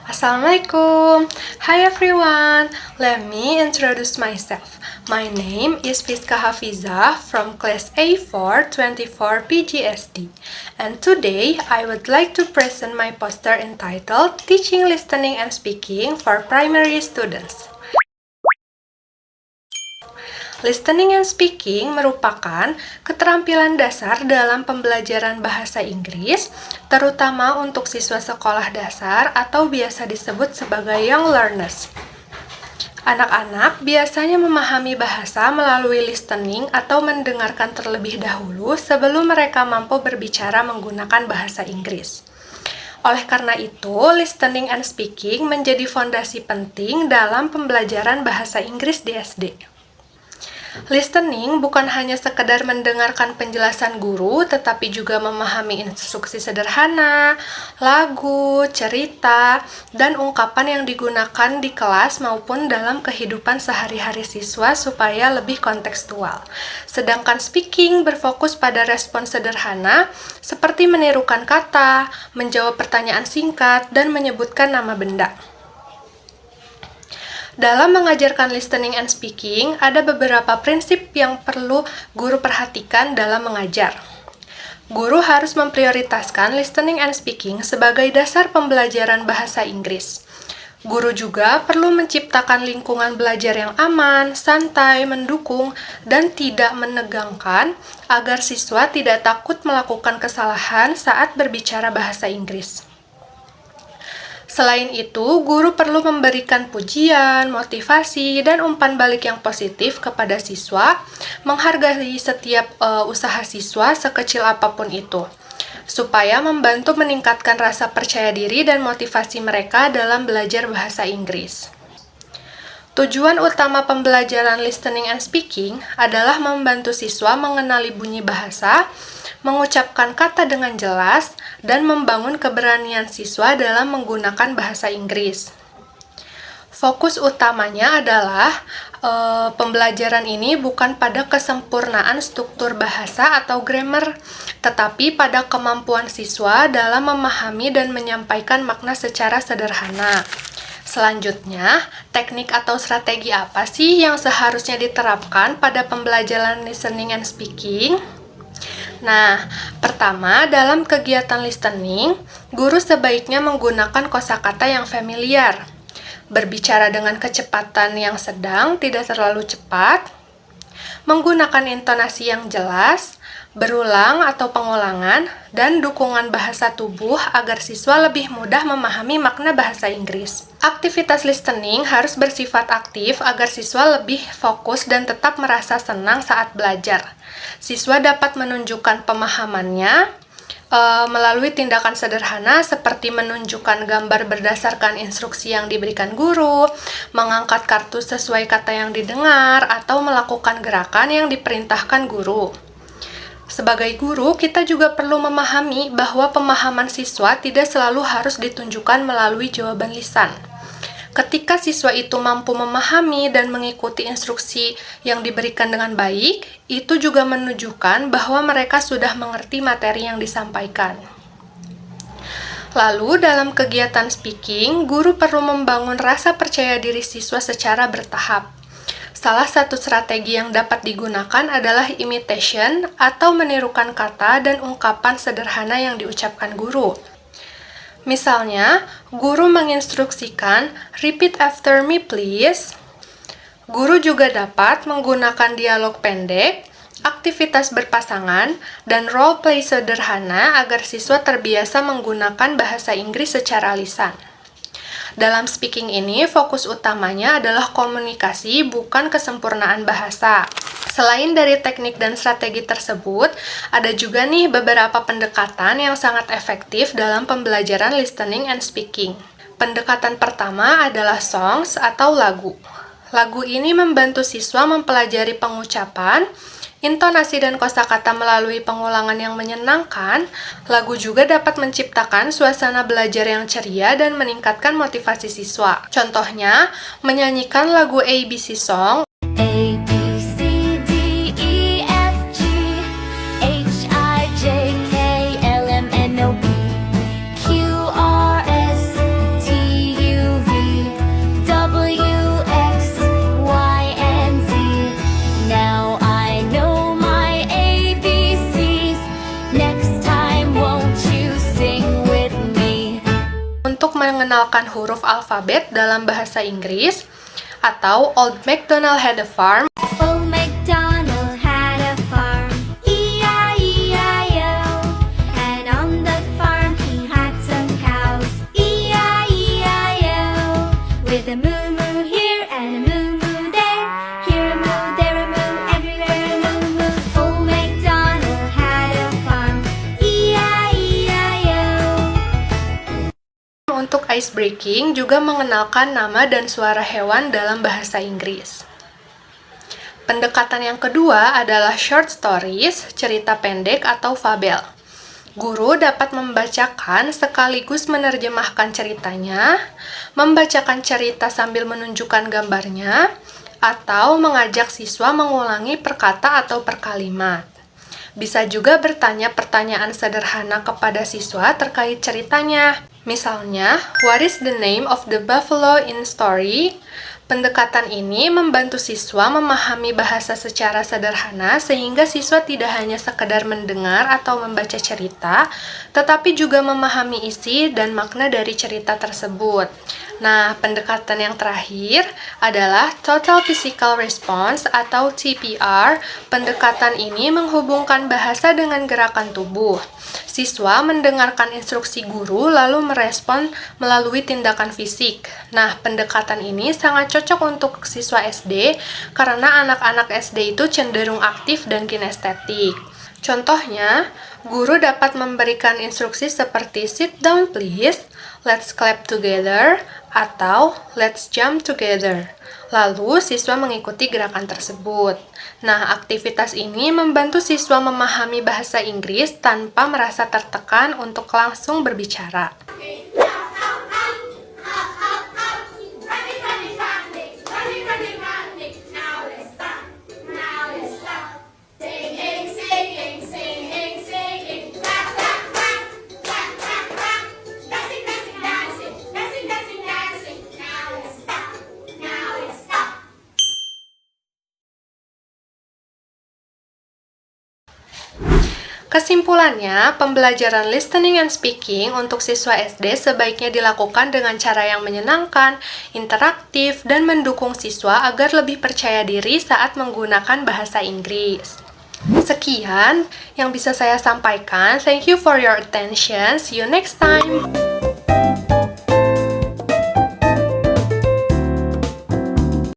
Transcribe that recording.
Assalamualaikum. Hi everyone. Let me introduce myself. My name is Fiska Hafiza from class A4 24 PGSD. And today I would like to present my poster entitled Teaching Listening and Speaking for Primary Students. Listening and speaking merupakan keterampilan dasar dalam pembelajaran bahasa Inggris, terutama untuk siswa sekolah dasar atau biasa disebut sebagai young learners. Anak-anak biasanya memahami bahasa melalui listening atau mendengarkan terlebih dahulu sebelum mereka mampu berbicara menggunakan bahasa Inggris. Oleh karena itu, listening and speaking menjadi fondasi penting dalam pembelajaran bahasa Inggris di SD. Listening bukan hanya sekedar mendengarkan penjelasan guru, tetapi juga memahami instruksi sederhana, lagu, cerita, dan ungkapan yang digunakan di kelas maupun dalam kehidupan sehari-hari siswa supaya lebih kontekstual. Sedangkan speaking berfokus pada respon sederhana, seperti menirukan kata, menjawab pertanyaan singkat, dan menyebutkan nama benda. Dalam mengajarkan listening and speaking, ada beberapa prinsip yang perlu guru perhatikan dalam mengajar. Guru harus memprioritaskan listening and speaking sebagai dasar pembelajaran bahasa Inggris. Guru juga perlu menciptakan lingkungan belajar yang aman, santai, mendukung, dan tidak menegangkan agar siswa tidak takut melakukan kesalahan saat berbicara bahasa Inggris. Selain itu, guru perlu memberikan pujian, motivasi, dan umpan balik yang positif kepada siswa, menghargai setiap usaha siswa sekecil apapun itu, supaya membantu meningkatkan rasa percaya diri dan motivasi mereka dalam belajar bahasa Inggris. Tujuan utama pembelajaran listening and speaking adalah membantu siswa mengenali bunyi bahasa, mengucapkan kata dengan jelas, dan membangun keberanian siswa dalam menggunakan bahasa Inggris. Fokus utamanya adalah pembelajaran ini bukan pada kesempurnaan struktur bahasa atau grammar, tetapi pada kemampuan siswa dalam memahami dan menyampaikan makna secara sederhana. Selanjutnya, teknik atau strategi apa sih yang seharusnya diterapkan pada pembelajaran listening and speaking? Nah, pertama, dalam kegiatan listening, guru sebaiknya menggunakan kosakata yang familiar, berbicara dengan kecepatan yang sedang, tidak terlalu cepat, menggunakan intonasi yang jelas, berulang atau pengulangan, dan dukungan bahasa tubuh agar siswa lebih mudah memahami makna bahasa Inggris. Aktivitas listening harus bersifat aktif agar siswa lebih fokus dan tetap merasa senang saat belajar. Siswa dapat menunjukkan pemahamannya melalui tindakan sederhana seperti menunjukkan gambar berdasarkan instruksi yang diberikan guru, mengangkat kartu sesuai kata yang didengar, atau melakukan gerakan yang diperintahkan guru. Sebagai guru, kita juga perlu memahami bahwa pemahaman siswa tidak selalu harus ditunjukkan melalui jawaban lisan. Ketika siswa itu mampu memahami dan mengikuti instruksi yang diberikan dengan baik, itu juga menunjukkan bahwa mereka sudah mengerti materi yang disampaikan. Lalu, dalam kegiatan speaking, guru perlu membangun rasa percaya diri siswa secara bertahap. Salah satu strategi yang dapat digunakan adalah imitation atau menirukan kata dan ungkapan sederhana yang diucapkan guru. Misalnya, guru menginstruksikan, "Repeat after me please." Guru juga dapat menggunakan dialog pendek, aktivitas berpasangan, dan role play sederhana agar siswa terbiasa menggunakan bahasa Inggris secara lisan. Dalam speaking ini, fokus utamanya adalah komunikasi, bukan kesempurnaan bahasa. Selain dari teknik dan strategi tersebut, ada juga nih beberapa pendekatan yang sangat efektif dalam pembelajaran listening and speaking. Pendekatan pertama adalah songs atau lagu. Lagu ini membantu siswa mempelajari pengucapan, intonasi dan kosakata melalui pengulangan yang menyenangkan. Lagu juga dapat menciptakan suasana belajar yang ceria dan meningkatkan motivasi siswa. Contohnya, menyanyikan lagu ABC Song mengenalkan huruf alfabet dalam bahasa Inggris, atau Old MacDonald had a farm. Old MacDonald had a farm, E-I-E-I-O. And on that farm he had some cows, E-I-E-I-O. With a moo-moo here and a moo-moo there, here a moo, there a moo, everywhere a moo-moo. Old MacDonald had a farm, E-I-E-I-O. Untuk ice breaking juga mengenalkan nama dan suara hewan dalam bahasa Inggris. Pendekatan yang kedua adalah short stories, cerita pendek atau fabel. Guru dapat membacakan sekaligus menerjemahkan ceritanya, membacakan cerita sambil menunjukkan gambarnya, atau mengajak siswa mengulangi perkata atau perkalimat. Bisa juga bertanya pertanyaan sederhana kepada siswa terkait ceritanya. Misalnya, what is the name of the buffalo in story? Pendekatan ini membantu siswa memahami bahasa secara sederhana sehingga siswa tidak hanya sekedar mendengar atau membaca cerita, tetapi juga memahami isi dan makna dari cerita tersebut. Nah, pendekatan yang terakhir adalah Total Physical Response atau TPR. Pendekatan ini menghubungkan bahasa dengan gerakan tubuh. Siswa mendengarkan instruksi guru lalu merespon melalui tindakan fisik. Nah, pendekatan ini sangat cocok untuk siswa SD karena anak-anak SD itu cenderung aktif dan kinestetik. Contohnya, guru dapat memberikan instruksi seperti sit down please, let's clap together, atau let's jump together. Lalu, siswa mengikuti gerakan tersebut. Nah, aktivitas ini membantu siswa memahami bahasa Inggris tanpa merasa tertekan untuk langsung berbicara. Kesimpulannya, pembelajaran listening and speaking untuk siswa SD sebaiknya dilakukan dengan cara yang menyenangkan, interaktif, dan mendukung siswa agar lebih percaya diri saat menggunakan bahasa Inggris. Sekian yang bisa saya sampaikan. Thank you for your attention. See you next time.